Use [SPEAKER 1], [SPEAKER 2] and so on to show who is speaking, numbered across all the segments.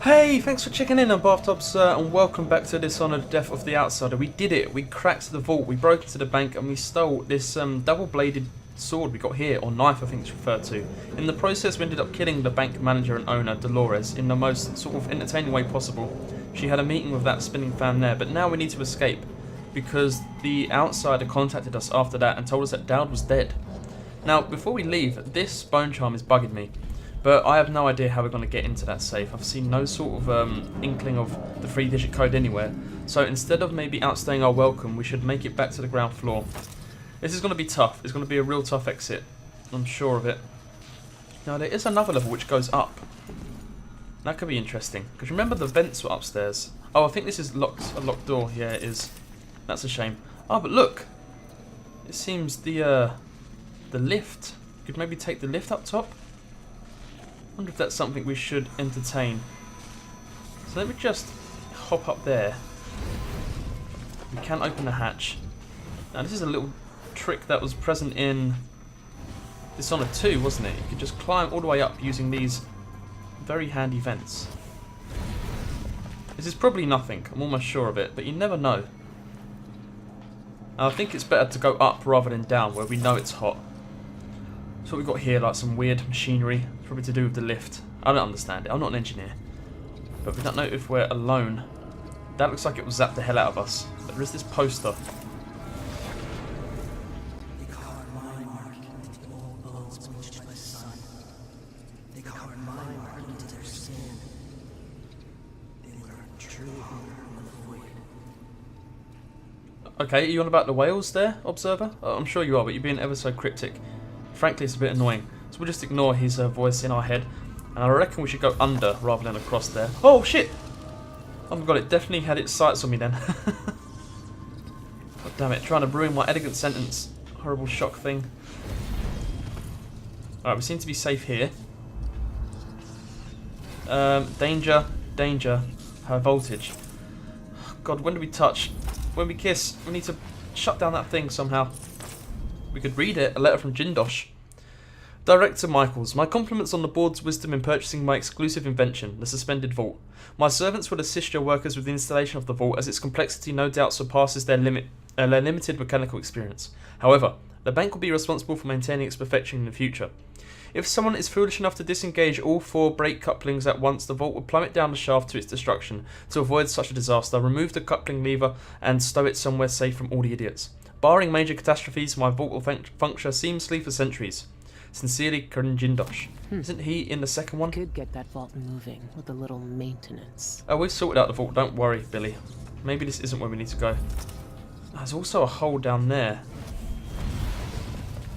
[SPEAKER 1] Hey, thanks for checking in on Bathtub Sir, and welcome back to Dishonored, Death of the Outsider. We did it. We cracked the vault, we broke into the bank, and we stole this double-bladed sword we got here, or knife I think it's referred to. In the process we ended up killing the bank manager and owner, Dolores, in the most sort of entertaining way possible. She had a meeting with that spinning fan there, but now we need to escape, because the Outsider contacted us after that and told us that Dowd was dead. Now, before we leave, this bone charm is bugging me. But I have no idea how we're going to get into that safe. I've seen no sort of inkling of the 3-digit code anywhere. So instead of maybe outstaying our welcome, we should make it back to the ground floor. This is going to be tough. It's going to be a real tough exit. I'm sure of it. Now there is another level which goes up. That could be interesting. Because remember the vents were upstairs. Oh, I think this is locked. A locked door. Yeah, it is. That's a shame. Oh, but look. It seems the lift. Could maybe take the lift up top. I wonder if that's something we should entertain. So let me just hop up there. We can open the hatch. Now this is a little trick that was present in Dishonored 2, wasn't it? You could just climb all the way up using these very handy vents. This is probably nothing, I'm almost sure of it, but you never know. And I think it's better to go up rather than down where we know it's hot. So what we've got here, like some weird machinery, probably to do with the lift. I don't understand it, I'm not an engineer. But we don't know if we're alone. That looks like it will zap the hell out of us. But there is this poster. Okay, are you on about the whales there, Observer? I'm sure you are, but you're being ever so cryptic. Frankly, it's a bit annoying. So we'll just ignore his voice in our head. And I reckon we should go under rather than across there. Oh, shit! Oh my god, it definitely had its sights on me then. God damn it, trying to ruin my elegant sentence. Horrible shock thing. Alright, we seem to be safe here. Danger, danger, high voltage. God, when do we touch? When we kiss, we need to shut down that thing somehow. We could read it, a letter from Jindosh. Director Michaels, my compliments on the board's wisdom in purchasing my exclusive invention, the suspended vault. My servants will assist your workers with the installation of the vault, as its complexity no doubt surpasses their limited mechanical experience. However, the bank will be responsible for maintaining its perfection in the future. If someone is foolish enough to disengage all 4 brake couplings at once, the vault will plummet down the shaft to its destruction. To avoid such a disaster, remove the coupling lever and stow it somewhere safe from all the idiots. Barring major catastrophes, my vault will function seamlessly for centuries. Sincerely, Karin Jindosh. Isn't he in the second one?
[SPEAKER 2] Could get that vault moving with a little maintenance.
[SPEAKER 1] Oh, we've sorted out the vault, don't worry, Billy. Maybe this isn't where we need to go. There's also a hole down there.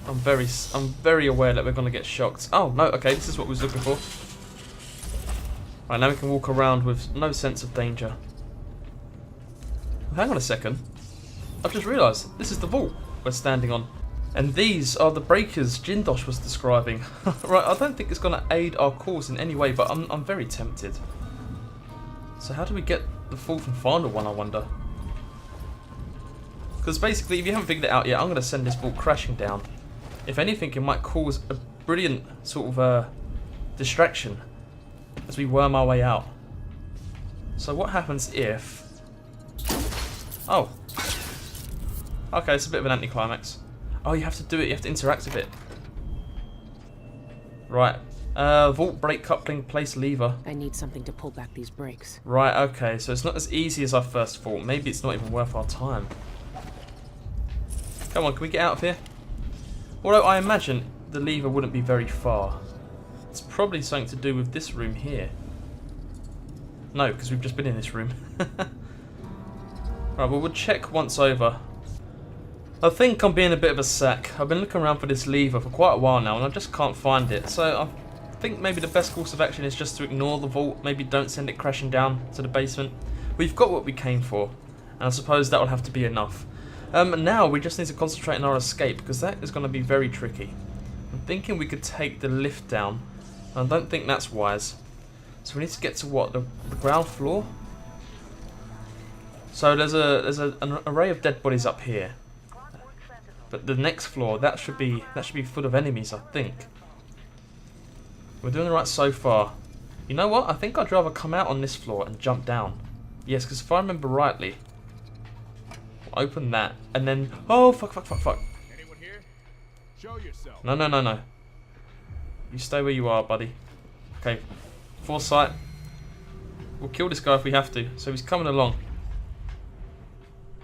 [SPEAKER 1] I'm very aware that we're going to get shocked. Oh, no, okay, this is what we was looking for. Right, now we can walk around with no sense of danger. Hang on a second. I've just realised, this is the vault we're standing on. And these are the breakers Jindosh was describing. Right, I don't think it's going to aid our cause in any way, but I'm very tempted. So how do we get the 4th and final one, I wonder? Because basically, if you haven't figured it out yet, I'm going to send this vault crashing down. If anything, it might cause a brilliant sort of distraction as we worm our way out. So what happens if... Oh. Okay, it's a bit of an anticlimax. Oh, you have to do it, you have to interact with it. Right. Vault brake coupling, place lever.
[SPEAKER 2] I need something to pull back these brakes.
[SPEAKER 1] Right, okay, so it's not as easy as I first thought. Maybe it's not even worth our time. Come on, can we get out of here? Although I imagine the lever wouldn't be very far. It's probably something to do with this room here. No, because we've just been in this room. Right, well, we'll check once over. I think I'm being a bit of a sack. I've been looking around for this lever for quite a while now and I just can't find it. So I think maybe the best course of action is just to ignore the vault. Maybe don't send it crashing down to the basement. We've got what we came for. And I suppose that will have to be enough. Now we just need to concentrate on our escape because that is going to be very tricky. I'm thinking we could take the lift down. I don't think that's wise. So we need to get to what? The ground floor? So there's an array of dead bodies up here. But the next floor, that should be full of enemies, I think. We're doing right so far. You know what? I think I'd rather come out on this floor and jump down. Yes, because if I remember rightly, open that and then... Oh, fuck.
[SPEAKER 3] Anyone here? Show yourself.
[SPEAKER 1] No. You stay where you are, buddy. Okay, foresight. We'll kill this guy if we have to. So he's coming along.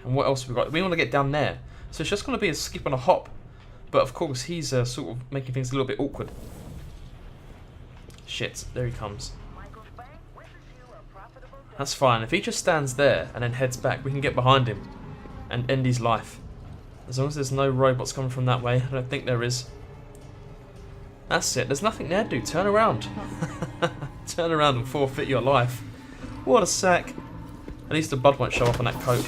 [SPEAKER 1] And what else have we got? We want to get down there. So it's just going to be a skip and a hop. But of course, he's sort of making things a little bit awkward. Shit, there he comes. That's fine. If he just stands there and then heads back, we can get behind him and end his life. As long as there's no robots coming from that way. I don't think there is. That's it. There's nothing there, dude. Turn around. Turn around and forfeit your life. What a sack. At least the blood won't show up on that coat.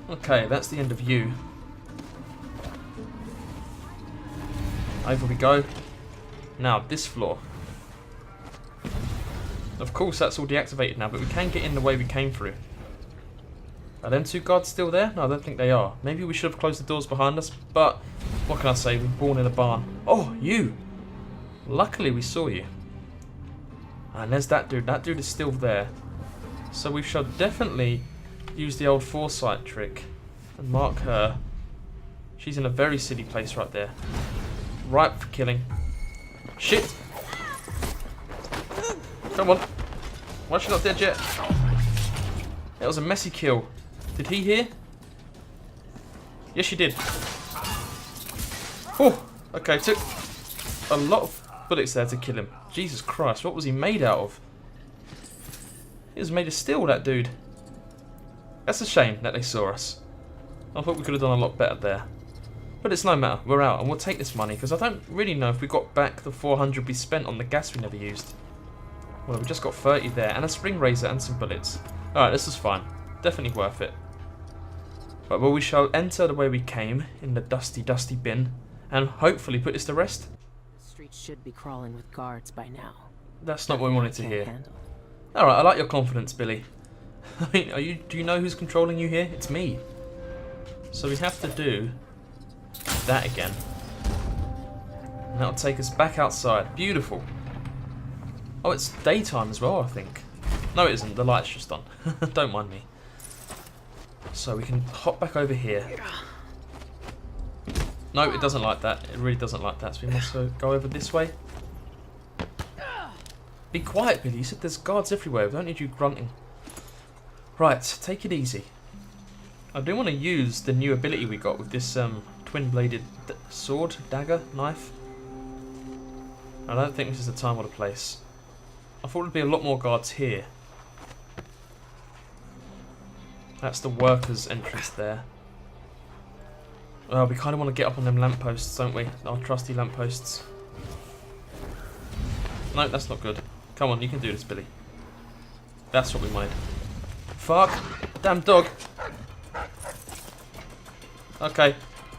[SPEAKER 1] Okay, that's the end of you. Over we go. Now, this floor. Of course, that's all deactivated now, but we can get in the way we came through. Are them two guards still there? No, I don't think they are. Maybe we should have closed the doors behind us, but what can I say? We're born in a barn. Oh, you! Luckily, we saw you. And there's that dude. That dude is still there. So we shall definitely use the old foresight trick and mark her. She's in a very silly place right there. Ripe for killing. Shit! Come on. Why is she not dead yet? That was a messy kill. Did he hear? Yes, she did. Oh, okay. Took a lot of bullets there to kill him. Jesus Christ, what was he made out of? He was made of steel, that dude. That's a shame that they saw us. I thought we could have done a lot better there. But it's no matter. We're out, and we'll take this money, because I don't really know if we got back the 400 we spent on the gas we never used. Well, we just got 30 there, and a spring razor and some bullets. Alright, this is fine. Definitely worth it. Right, well, we shall enter the way we came, in the dusty, dusty bin, and hopefully put this to rest.
[SPEAKER 2] The streets should be crawling with guards by now.
[SPEAKER 1] That's not what we wanted to hear.
[SPEAKER 2] Handle.
[SPEAKER 1] Alright, I like your confidence, Billy. I mean, do you know who's controlling you here? It's me. So we have to do that again. And that'll take us back outside. Beautiful. Oh, it's daytime as well, I think. No, it isn't. The light's just on. Don't mind me. So we can hop back over here. No, it doesn't like that. It really doesn't like that. So we must go over this way. Be quiet, Billy. You said there's guards everywhere. We don't need you grunting. Right, take it easy. I do want to use the new ability we got with this twin-bladed sword, dagger, knife. I don't think this is the time or the place. I thought there'd be a lot more guards here. That's the workers' entrance there. Well, we kind of want to get up on them lampposts, don't we? Our trusty lampposts. No, that's not good. Come on, you can do this, Billy. That's what we wanted. Fuck! Damn dog! Okay.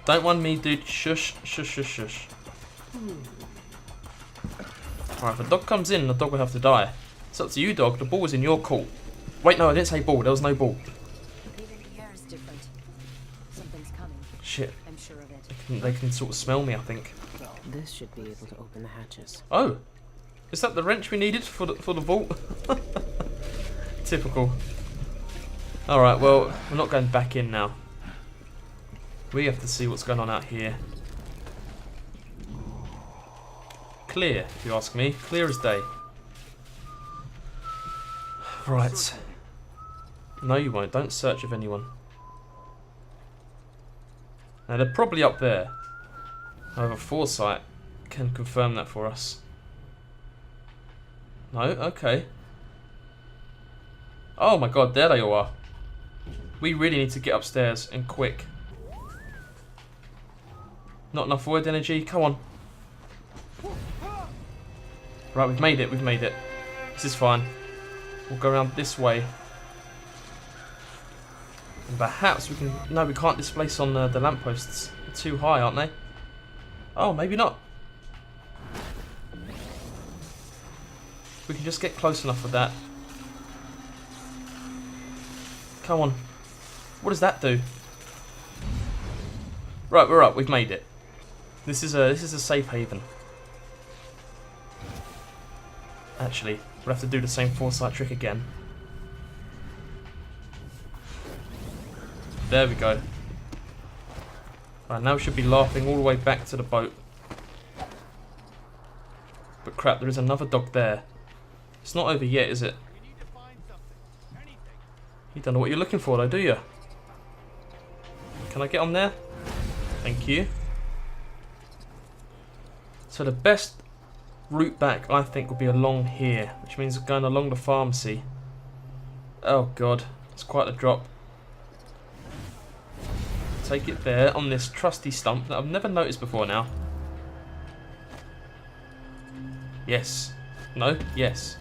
[SPEAKER 1] Don't want me, dude. Shush, shush, shush, shush. Alright, if a dog comes in, the dog will have to die. It's up to you, dog. The ball was in your court. Wait, no, I didn't say ball. There was no ball.
[SPEAKER 4] Even the air is different. Something's coming.
[SPEAKER 1] Shit.
[SPEAKER 4] I'm sure of it.
[SPEAKER 1] They can sort of smell me, I think.
[SPEAKER 2] This should be able to open the hatches.
[SPEAKER 1] Oh! Is that the wrench we needed for the vault? Typical. Alright, well, we're not going back in now. We have to see what's going on out here. Clear, if you ask me. Clear as day. Right. No, you won't. Don't search of anyone. Now, they're probably up there. However, Foresight can confirm that for us. No? Okay. Oh my god, there they all are. We really need to get upstairs, and quick. Not enough void energy. Come on. Right, we've made it. We've made it. This is fine. We'll go around this way. And perhaps we can... No, we can't displace on the lampposts. They're too high, aren't they? Oh, maybe not. We can just get close enough with that. Come on. What does that do? Right, we're up. We've made it. This is a safe haven. Actually, we'll have to do the same foresight trick again. There we go. Right, now we should be laughing all the way back to the boat. But crap, there is another dog there. It's not over yet, is it?
[SPEAKER 3] We need to find something. Anything.
[SPEAKER 1] You don't know what you're looking for though, do you? Can I get on there? Thank you. So the best route back, I think, would be along here, which means going along the pharmacy. Oh god, it's quite a drop. Take it there on this trusty stump that I've never noticed before now. Yes. No? Yes.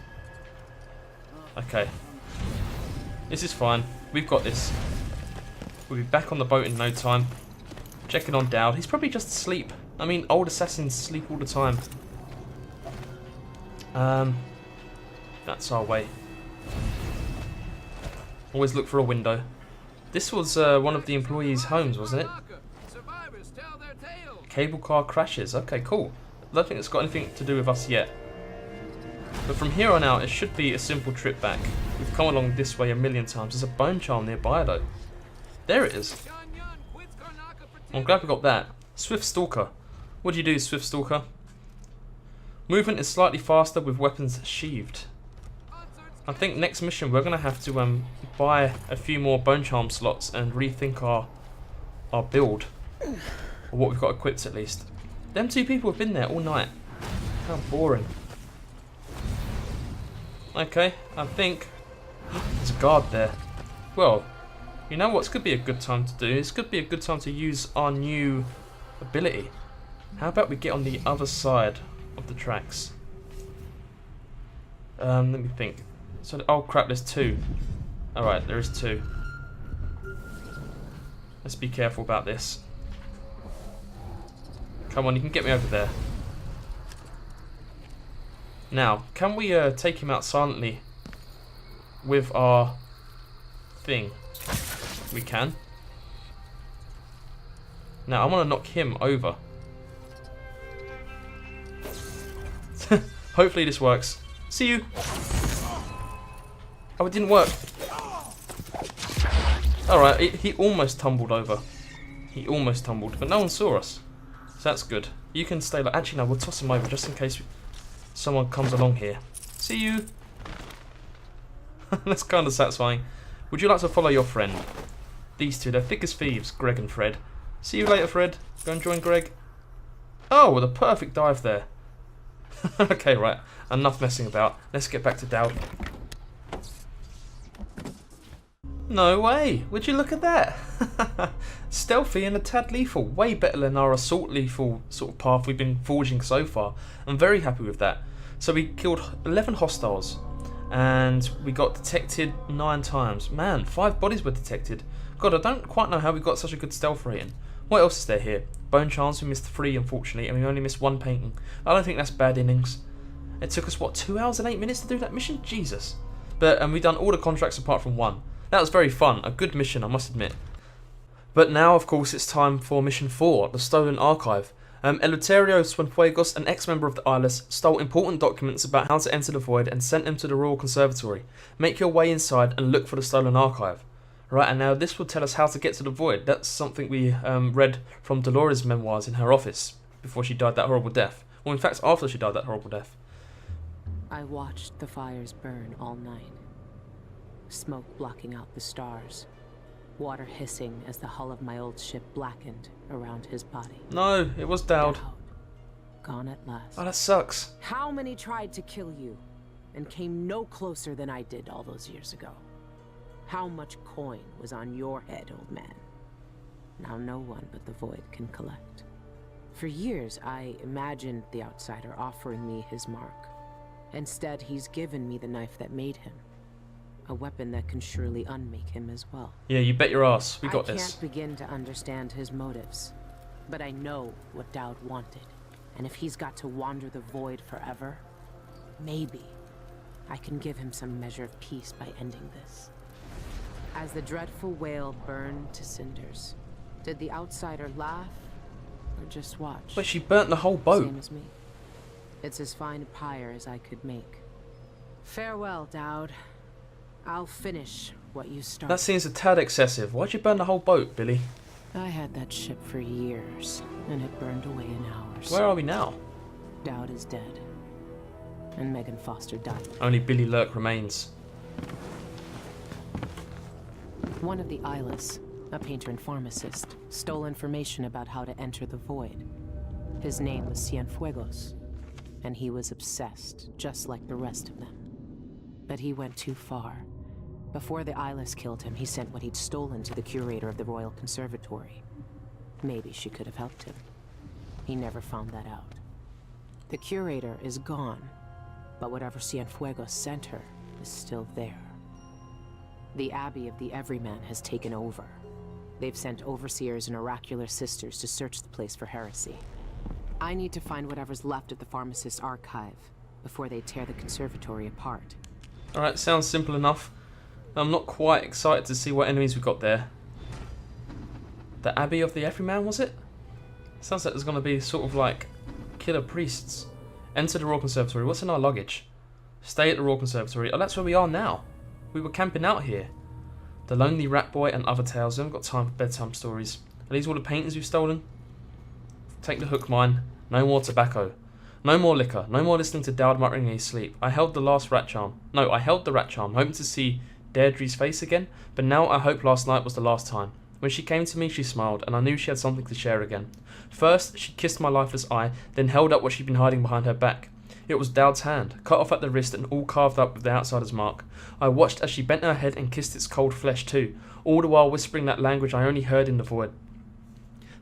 [SPEAKER 1] Okay. This is fine. We've got this. We'll be back on the boat in no time. Checking on Dowd. He's probably just asleep. I mean, old assassins sleep all the time. That's our way. Always look for a window. This was one of the employees' homes, wasn't it?
[SPEAKER 3] Survivors tell their tales.
[SPEAKER 1] Cable car crashes. Okay, cool. I don't think it's got anything to do with us yet. But from here on out, it should be a simple trip back. We've come along this way a million times. There's a bone charm nearby, though. There it is. I'm glad we got that. Swift Stalker. What do you do, Swift Stalker? Movement is slightly faster with weapons sheathed. I think next mission we're going to have to buy a few more bone charm slots and rethink our build. Or what we've got equipped at least. Them two people have been there all night. How boring. Okay, I think there's a guard there. Well, you know what could be a good time to do? This could be a good time to use our new ability. How about we get on the other side of the tracks? Let me think. So, oh crap, there's two. Alright, there is two. Let's be careful about this. Come on, you can get me over there. Now, can we take him out silently with our thing? We can. Now, I want to knock him over. Hopefully this works. See you! Oh, it didn't work. Alright, he almost tumbled over. He almost tumbled, but no one saw us. So that's good. You can stay like... Actually, no, we'll toss him over just in case someone comes along here. See you! That's kind of satisfying. Would you like to follow your friend? These two, they're thick as thieves, Greg and Fred. See you later, Fred. Go and join Greg. Oh, with a perfect dive there. Okay, right. Enough messing about. Let's get back to Dowd. No way! Would you look at that? Stealthy and a tad lethal. Way better than our assault lethal sort of path we've been forging so far. I'm very happy with that. So we killed 11 hostiles. And we got detected 9 times. Man, 5 bodies were detected. God, I don't quite know how we got such a good stealth rating. What else is there here? Bone charms, we missed 3 unfortunately, and we only missed 1 painting. I don't think that's bad innings. It took us, what, 2 hours and 8 minutes to do that mission? Jesus. But we've done all the contracts apart from 1. That was very fun. A good mission, I must admit. But now, of course, it's time for mission 4, the Stolen Archive. Eleuterio Cienfuegos, an ex-member of the Isles, stole important documents about how to enter the Void and sent them to the Royal Conservatory. Make your way inside and look for the Stolen Archive. Right, and now this will tell us how to get to the Void. That's something we read from Dolores' memoirs in her office before she died that horrible death. Well, in fact, after she died that horrible death.
[SPEAKER 2] I watched the fires burn all night. Smoke blocking out the stars. Water hissing as the hull of my old ship blackened around his body.
[SPEAKER 1] No, it was Dowd.
[SPEAKER 2] Gone at last.
[SPEAKER 1] Oh, that sucks.
[SPEAKER 2] How many tried to kill you and came no closer than I did all those years ago? How much coin was on your head, old man? Now no one but the Void can collect. For years, I imagined the outsider offering me his mark. Instead, he's given me the knife that made him. A weapon that can surely unmake him as well.
[SPEAKER 1] Yeah, you bet your ass. We got this.
[SPEAKER 2] I can't begin to understand his motives, but I know what Dowd wanted. And if he's got to wander the Void forever, maybe I can give him some measure of peace by ending this. As the dreadful whale burned to cinders, did the outsider laugh or just watch?
[SPEAKER 1] But she burnt the whole boat.
[SPEAKER 2] Same as me. It's as fine a pyre as I could make. Farewell, Dowd. I'll finish what you started.
[SPEAKER 1] That seems a tad excessive. Why'd you burn the whole boat, Billy?
[SPEAKER 2] I had that ship for years, and it burned away in hours.
[SPEAKER 1] Where are we now?
[SPEAKER 2] Dowd is dead, and Megan Foster died.
[SPEAKER 1] Only Billy Lurk remains.
[SPEAKER 2] One of the Eyeless, a painter and pharmacist, stole information about how to enter the Void. His name was Cienfuegos, and he was obsessed, just like the rest of them. But he went too far. Before the Eyeless killed him, he sent what he'd stolen to the curator of the Royal Conservatory. Maybe she could have helped him. He never found that out. The curator is gone, but whatever Cienfuegos sent her is still there. The Abbey of the Everyman has taken over. They've sent overseers and oracular sisters to search the place for heresy. I need to find whatever's left of the pharmacist's archive before they tear the conservatory apart.
[SPEAKER 1] Alright, sounds simple enough. I'm not quite excited to see what enemies we got there. The Abbey of the Everyman, was it? Sounds like there's going to be sort of like killer priests. Enter the Royal Conservatory. What's in our luggage? Stay at the Royal Conservatory. Oh, that's where we are now. We were camping out here. The Lonely Rat Boy and other tales. I haven't got time for bedtime stories. Are these all the paintings we've stolen? Take the hook, mine. No more tobacco. No more liquor. No more listening to Dowd muttering in his sleep. I held the last rat charm. No, I held the rat charm, hoping to see Deirdre's face again, but now I hope last night was the last time. When she came to me, she smiled, and I knew she had something to share again. First, she kissed my lifeless eye, then held up what she'd been hiding behind her back. It was Dowd's hand, cut off at the wrist and all carved up with the outsider's mark. I watched as she bent her head and kissed its cold flesh too, all the while whispering that language I only heard in the void.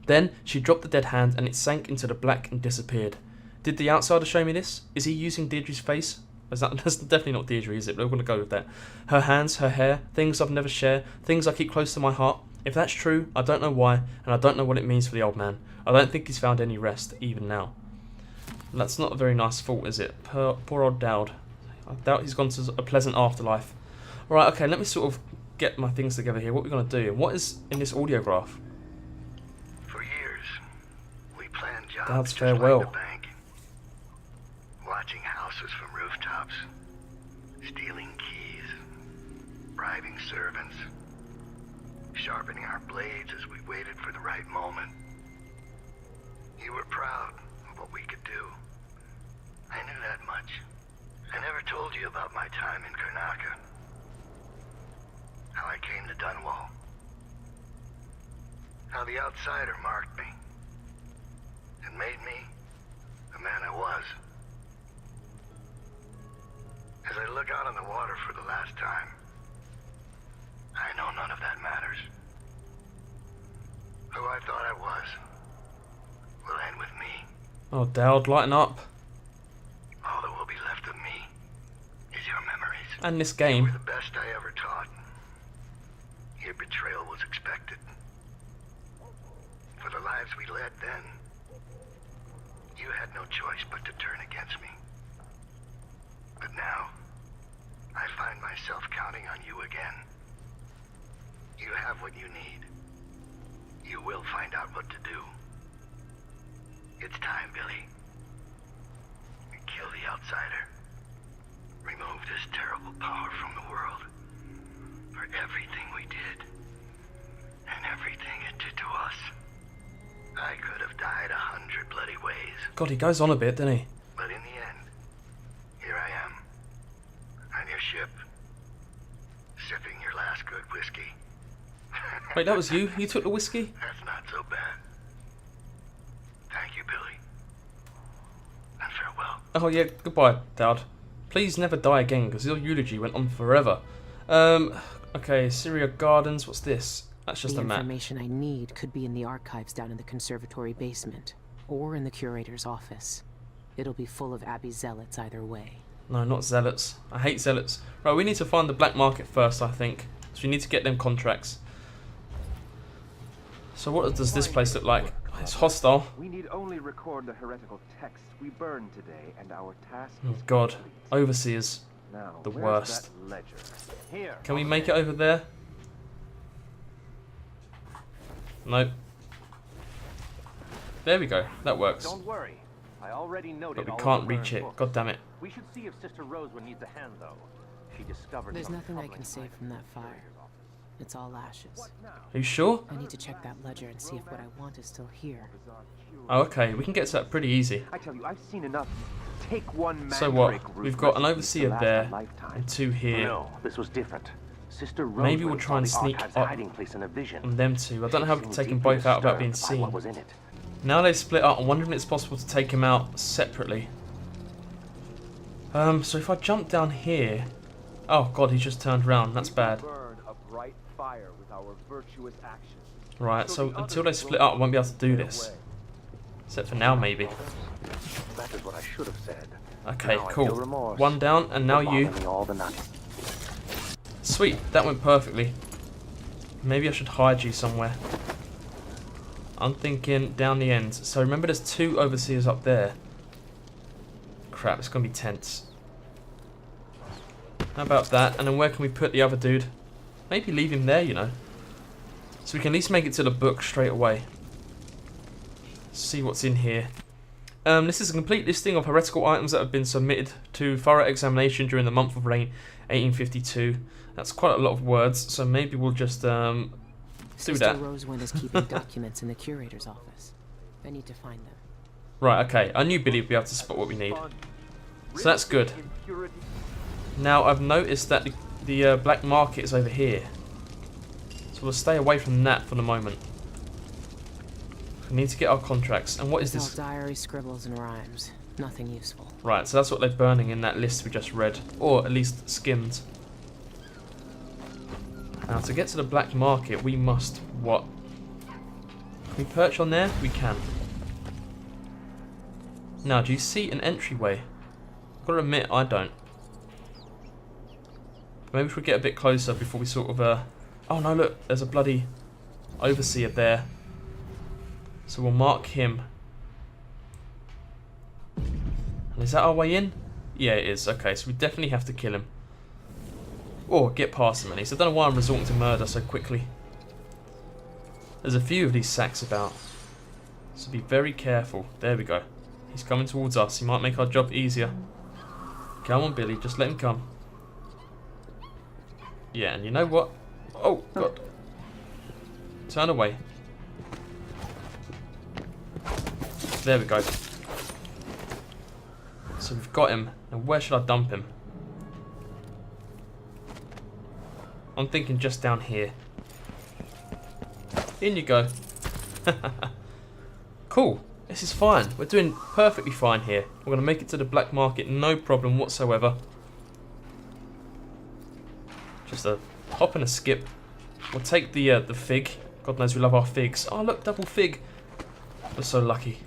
[SPEAKER 1] Then, she dropped the dead hand and it sank into the black and disappeared. Did the outsider show me this? Is he using Deirdre's face? That's definitely not Deirdre, is it? But we're going to go with that. Her hands, her hair, things I've never shared, things I keep close to my heart. If that's true, I don't know why, and I don't know what it means for the old man. I don't think he's found any rest, even now. That's not a very nice thought, is it? Poor old Dowd. I doubt he's gone to a pleasant afterlife. Alright, okay, let me sort of get my things together here. What are we going to do? What is in this audiograph?
[SPEAKER 5] For years, we planned jobs
[SPEAKER 1] Dowd's
[SPEAKER 5] just
[SPEAKER 1] farewell.
[SPEAKER 5] like the bank. Watching houses from rooftops, stealing keys, bribing servants, sharpening our blades as we waited for the right moment. You were proud of what we could do. I knew that much. I never told you about my time in Karnaca. How I came to Dunwall. How the outsider marked me and made me the man I was. As I look out on the water for the last time, I know none of that matters. Who I thought I was will end with me.
[SPEAKER 1] Oh, Dowd, lighten up.
[SPEAKER 5] All that will be left of me is your memories.
[SPEAKER 1] And this
[SPEAKER 5] You
[SPEAKER 1] game.
[SPEAKER 5] were the best I ever taught. Your betrayal was expected. For the lives we led then, you had no choice but to turn against me. But now, I find myself counting on you again. You have what you need. You will find out what to do. It's time, Billy. Kill the outsider. Remove this terrible power from the world. For everything we did, and everything it did to us. I could have died 100 bloody ways.
[SPEAKER 1] God, he goes on a bit, doesn't he?
[SPEAKER 5] But in the end, here I am. On your ship. Sipping your last good whiskey.
[SPEAKER 1] Wait, that was you? You took the whiskey?
[SPEAKER 5] That's not so bad. Thank you, Billy. And farewell.
[SPEAKER 1] Oh yeah, goodbye, Dowd. Please never die again, because your eulogy went on forever. Okay, Syria Gardens, what's this? That's just
[SPEAKER 2] The
[SPEAKER 1] a map.
[SPEAKER 2] information I need could be in the archives down in the conservatory basement, or in the curator's office. It'll be full of Abbey zealots either way.
[SPEAKER 1] No, not zealots. I hate zealots. Right, we need to find the black market first, I think. So we need to get them contracts. So what does this place look like? It's hostile.
[SPEAKER 6] We need only record the heretical texts we burned today, and our task
[SPEAKER 1] Oh
[SPEAKER 6] is
[SPEAKER 1] god.
[SPEAKER 6] complete.
[SPEAKER 1] Overseers.
[SPEAKER 6] Now,
[SPEAKER 1] the
[SPEAKER 6] where's
[SPEAKER 1] worst.
[SPEAKER 6] that ledger? Here.
[SPEAKER 1] Can we make it over there? Nope. There we go. That works.
[SPEAKER 6] Don't worry. I already noted
[SPEAKER 1] But we
[SPEAKER 6] all
[SPEAKER 1] can't
[SPEAKER 6] of her
[SPEAKER 1] reach it.
[SPEAKER 6] books.
[SPEAKER 1] God damn it.
[SPEAKER 6] We should see if Sister Rosewood needs a hand, though. She discovered
[SPEAKER 2] There's
[SPEAKER 6] some
[SPEAKER 2] nothing I
[SPEAKER 6] troubling
[SPEAKER 2] can save
[SPEAKER 6] items
[SPEAKER 2] from that
[SPEAKER 6] in the
[SPEAKER 2] fire.
[SPEAKER 6] curator's office.
[SPEAKER 2] It's all ashes.
[SPEAKER 1] Are you sure?
[SPEAKER 2] I need to check that ledger and see if what I want is still here.
[SPEAKER 1] Oh, okay. We can get to that pretty easy.
[SPEAKER 6] I tell you, I've seen enough. Take one
[SPEAKER 1] So what?
[SPEAKER 6] mandrake root
[SPEAKER 1] We've got an
[SPEAKER 6] recipe to
[SPEAKER 1] overseer
[SPEAKER 6] last
[SPEAKER 1] there
[SPEAKER 6] a lifetime.
[SPEAKER 1] and 2 here.
[SPEAKER 6] No, this was different. Sister
[SPEAKER 1] Maybe we'll
[SPEAKER 6] Rosewood
[SPEAKER 1] try and
[SPEAKER 6] saw the
[SPEAKER 1] sneak
[SPEAKER 6] archive's
[SPEAKER 1] up
[SPEAKER 6] hiding place in a vision.
[SPEAKER 1] on them 2. I don't know how we can
[SPEAKER 6] She
[SPEAKER 1] take them
[SPEAKER 6] seemed
[SPEAKER 1] both
[SPEAKER 6] deeply
[SPEAKER 1] out without being
[SPEAKER 6] disturbed by what
[SPEAKER 1] seen.
[SPEAKER 6] was in it.
[SPEAKER 1] Now they've split up, I'm wondering if it's possible to take them out separately. So if I jump down here... Oh god, he's just turned around. That's bad.
[SPEAKER 6] Burn a bright fire with our virtuous actions.
[SPEAKER 1] Right, so until they split up, I won't be able to do this. Except for now, maybe.
[SPEAKER 6] That is what I should have said.
[SPEAKER 1] Okay,
[SPEAKER 6] Now I
[SPEAKER 1] cool.
[SPEAKER 6] feel remorse
[SPEAKER 1] 1 down, and now
[SPEAKER 6] for
[SPEAKER 1] you.
[SPEAKER 6] bothering all the nuts.
[SPEAKER 1] Sweet, that went perfectly. Maybe I should hide you somewhere. I'm thinking down the end. So remember there's 2 overseers up there. Crap, it's going to be tense. How about that? And then where can we put the other dude? Maybe leave him there, you know. So we can at least make it to the book straight away. See what's in here. This is a complete listing of heretical items that have been submitted to thorough examination during the month of rain 1852. That's quite a lot of words, so maybe we'll just do
[SPEAKER 2] Sister
[SPEAKER 1] that.
[SPEAKER 2] Rosewind is keeping documents in the curator's office. I need to find them.
[SPEAKER 1] Right, okay. I knew Billy would be able to spot what we need. So that's good. Now I've noticed that the black market is over here. So we'll stay away from that for the moment. We need to get our contracts. And what is
[SPEAKER 2] It's
[SPEAKER 1] this?
[SPEAKER 2] all diary scribbles and rhymes. Nothing useful.
[SPEAKER 1] Right, so that's what they're burning in that list we just read. Or at least skimmed. Now to get to the black market we must what? Can we perch on there? We can. Now do you see an entryway? I've got to admit I don't. Maybe if we get a bit closer before we sort of oh no, look, there's a bloody overseer there. So we'll mark him. And is that our way in? Yeah, it is. Okay, so we definitely have to kill him. Or get past him at least. I don't know why I'm resorting to murder so quickly. There's a few of these sacks about. So be very careful. There we go. He's coming towards us. He might make our job easier. Come on, Billy. Just let him come. Yeah, and you know what? Oh, God. Turn away. There we go. So we've got him. Now where should I dump him? I'm thinking just down here. In you go. Cool. This is fine. We're doing perfectly fine here. We're going to make it to the black market, no problem whatsoever. Just a hop and a skip. We'll take the fig. God knows we love our figs. Oh look, double fig. We're so lucky.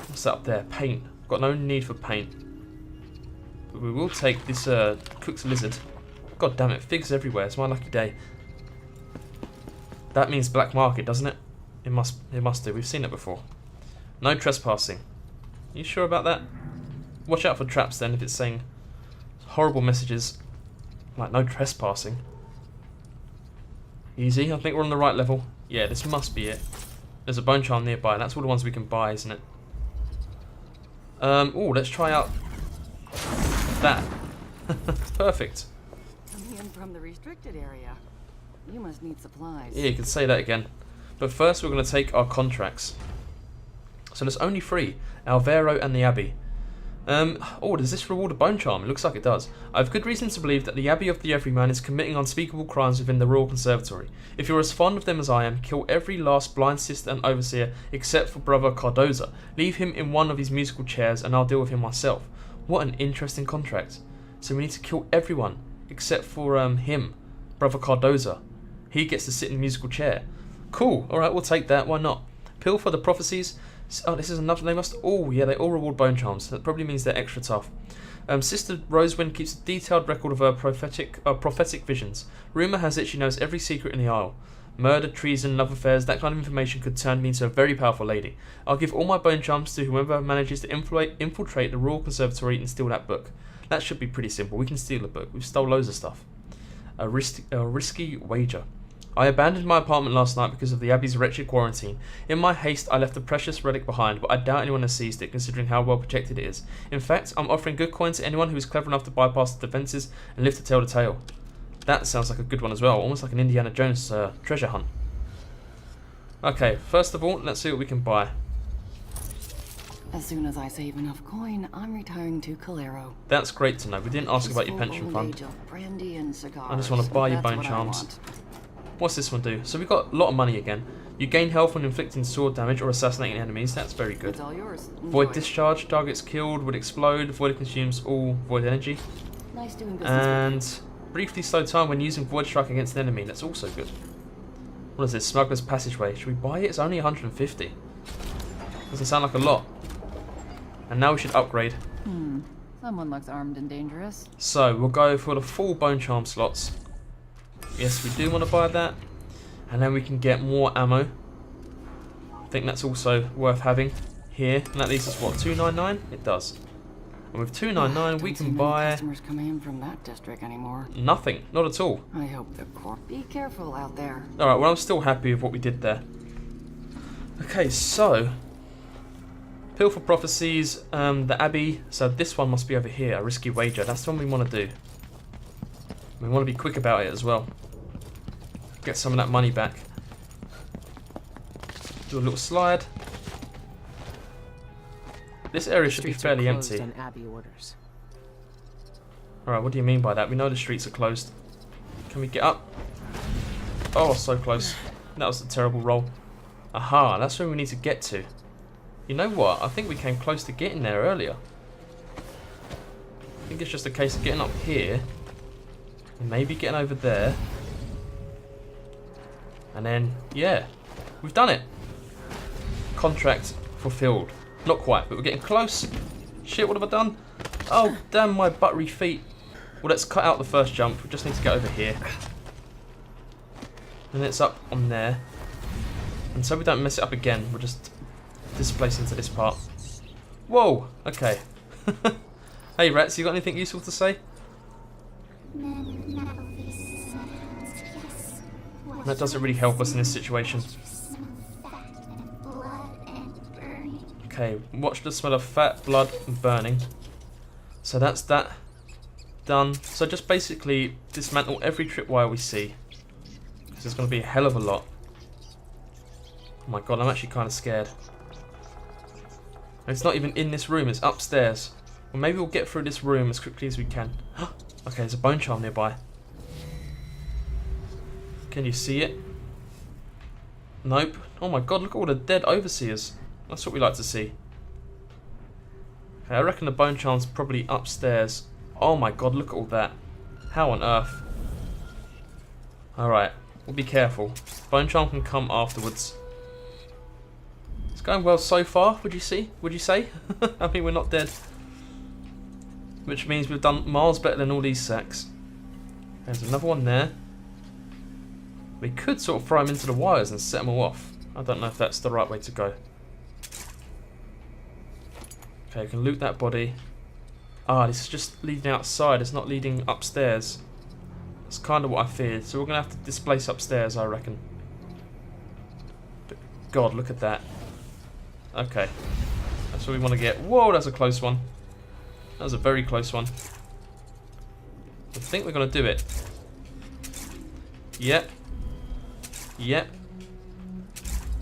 [SPEAKER 1] What's that up there? Paint. Got no need for paint. But we will take this cooked lizard. God damn it, figs everywhere. It's my lucky day. That means black market, doesn't it? It must do. We've seen it before. No trespassing. You sure about that? Watch out for traps then if it's saying horrible messages like no trespassing. Easy. I think we're on the right level. Yeah, this must be it. There's a bone charm nearby. That's all the ones we can buy, isn't it? Oh, let's try out that. Perfect.
[SPEAKER 7] Coming in from the restricted area. You must need supplies.
[SPEAKER 1] Yeah, you could say that again. But first we're going to take our contracts. So there's only 3. Alvaro and the Abbey. Oh, does this reward a bone charm? It looks like it does. I have good reason to believe that the Abbey of the Everyman is committing unspeakable crimes within the Royal Conservatory. If you're as fond of them as I am, kill every last blind sister and overseer except for Brother Cardoza. Leave him in one of his musical chairs and I'll deal with him myself. What an interesting contract. So we need to kill everyone except for him, Brother Cardoza. He gets to sit in the musical chair. Cool. Alright, we'll take that. Why not? Pill for the prophecies. Oh, this is another. They must. Oh, yeah, they all reward bone charms. That probably means they're extra tough. Sister Rosewind keeps a detailed record of her prophetic visions. Rumour has it she knows every secret in the Isle. Murder, treason, love affairs, that kind of information could turn me into a very powerful lady. I'll give all my bone charms to whoever manages to infiltrate the Royal Conservatory and steal that book. That should be pretty simple. We can steal a book. We've stole loads of stuff. A risky wager. I abandoned my apartment last night because of the Abbey's wretched quarantine. In my haste, I left the precious relic behind, but I doubt anyone has seized it, considering how well protected it is. In fact, I'm offering good coin to anyone who is clever enough to bypass the defences and live to tell the tale. That sounds like a good one as well, almost like an Indiana Jones treasure hunt. Okay, first of all, let's see what we can buy.
[SPEAKER 7] As soon as I save enough coin, I'm retiring to Calero.
[SPEAKER 1] That's great to know. We didn't ask about your pension fund.
[SPEAKER 7] Brandy and cigars.
[SPEAKER 1] I just want to buy you
[SPEAKER 7] That's
[SPEAKER 1] bone
[SPEAKER 7] what I
[SPEAKER 1] charms.
[SPEAKER 7] want.
[SPEAKER 1] What's this one do? So we've got a lot of money again. You gain health when inflicting sword damage or assassinating enemies. That's very good.
[SPEAKER 7] It's all yours.
[SPEAKER 1] Void
[SPEAKER 7] Enjoy.
[SPEAKER 1] discharge. Targets killed would explode. Void consumes all void energy.
[SPEAKER 7] Nice doing business.
[SPEAKER 1] And briefly slow time when using void strike against an enemy. That's also good. What is this? Smuggler's Passageway. Should we buy it? It's only 150. Doesn't sound like a lot. And now we should upgrade.
[SPEAKER 7] Someone looks armed and dangerous.
[SPEAKER 1] So we'll go for the full bone charm slots. Yes, we do want to buy that. And then we can get more ammo. I think that's also worth having here. And that leaves us what, 299? It does. And with 299 we
[SPEAKER 7] Don't see
[SPEAKER 1] can
[SPEAKER 7] many
[SPEAKER 1] buy
[SPEAKER 7] customers coming in from that district anymore.
[SPEAKER 1] nothing. Not at all.
[SPEAKER 7] I hope the corp. Be careful out there.
[SPEAKER 1] Alright, well I'm still happy with what we did there. Okay, so Pill for Prophecies, the Abbey. So this one must be over here, a risky wager. That's the one we want to do. We want to be quick about it as well. Get some of that money back. Do a little slide. This area should be
[SPEAKER 2] Streets are
[SPEAKER 1] fairly
[SPEAKER 2] closed
[SPEAKER 1] empty.
[SPEAKER 2] on Abbey orders.
[SPEAKER 1] Alright, what do you mean by that? We know the streets are closed. Can we get up? Oh, so close. That was a terrible roll. Aha, that's where we need to get to. You know what? I think we came close to getting there earlier. I think it's just a case of getting up here. And maybe getting over there. And then, yeah. We've done it. Contract fulfilled. Not quite, but we're getting close. Shit, what have I done? Oh, damn my buttery feet. Well, let's cut out the first jump. We just need to get over here. And it's up on there. And so we don't mess it up again, we'll just displace into this part. Whoa! Okay. Hey Rats, you got anything useful to say? That doesn't really help us in this situation. Okay, watch the smell of fat, blood, and burning. So that's that done. So just basically dismantle every tripwire we see. Because there's going to be a hell of a lot. Oh my god, I'm actually kind of scared. And it's not even in this room, it's upstairs. Well, maybe we'll get through this room as quickly as we can. Okay, there's a bone charm nearby. Can you see it? Nope. Oh my god, look at all the dead overseers. That's what we like to see. Okay, I reckon the bone charm's probably upstairs. Oh my god, look at all that. How on earth? Alright, we'll be careful. Bone charm can come afterwards. It's going well so far, would you say? I mean, we're not dead. Which means we've done miles better than all these sacks. There's another one there. We could sort of throw them into the wires and set them all off. I don't know if that's the right way to go. Okay, we can loot that body. Ah, this is just leading outside, it's not leading upstairs. That's kind of what I feared. So we're going to have to displace upstairs, I reckon. But God, look at that. Okay. That's what we want to get. Whoa, that's a close one. That was a very close one. I think we're going to do it. Yep. Yep.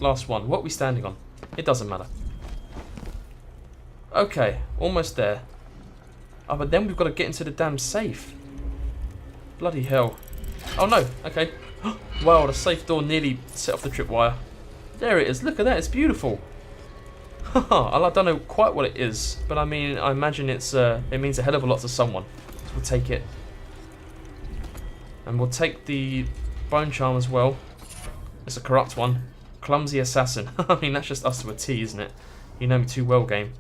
[SPEAKER 1] Last one. What are we standing on? It doesn't matter. Okay, almost there. Oh, but then we've got to get into the damn safe. Bloody hell. Oh no, okay. Wow, the safe door nearly set off the tripwire. There it is, look at that, it's beautiful. I don't know quite what it is, but I mean, I imagine it means a hell of a lot to someone. So we'll take it. And we'll take the bone charm as well. It's a corrupt one. Clumsy assassin. I mean, that's just us to a T, isn't it? You know me too well, game.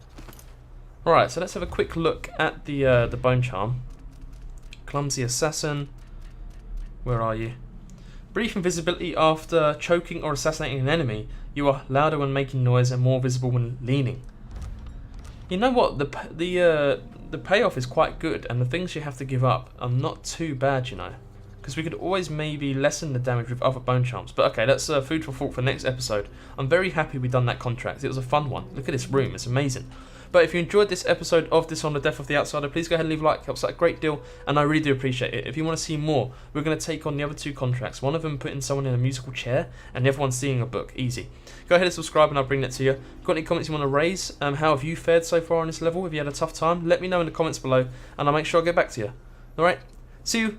[SPEAKER 1] Alright, so let's have a quick look at the bone charm. Clumsy assassin. Where are you? Brief invisibility after choking or assassinating an enemy. You are louder when making noise and more visible when leaning. You know what? The payoff is quite good, and the things you have to give up are not too bad, you know. because we could always maybe lessen the damage with other bone charms. But okay, that's food for thought for next episode. I'm very happy we done that contract. It was a fun one. Look at this room, it's amazing. But if you enjoyed this episode of Dishonored Death of the Outsider, please go ahead and leave a like. It helps out a great deal, and I really do appreciate it. If you want to see more, we're going to take on the other 2 contracts. One of them putting someone in a musical chair, and the other one seeing a book. Easy. Go ahead and subscribe, and I'll bring that to you. Got any comments you want to raise? How have you fared so far on this level? Have you had a tough time? Let me know in the comments below, and I'll make sure I get back to you. Alright, see you.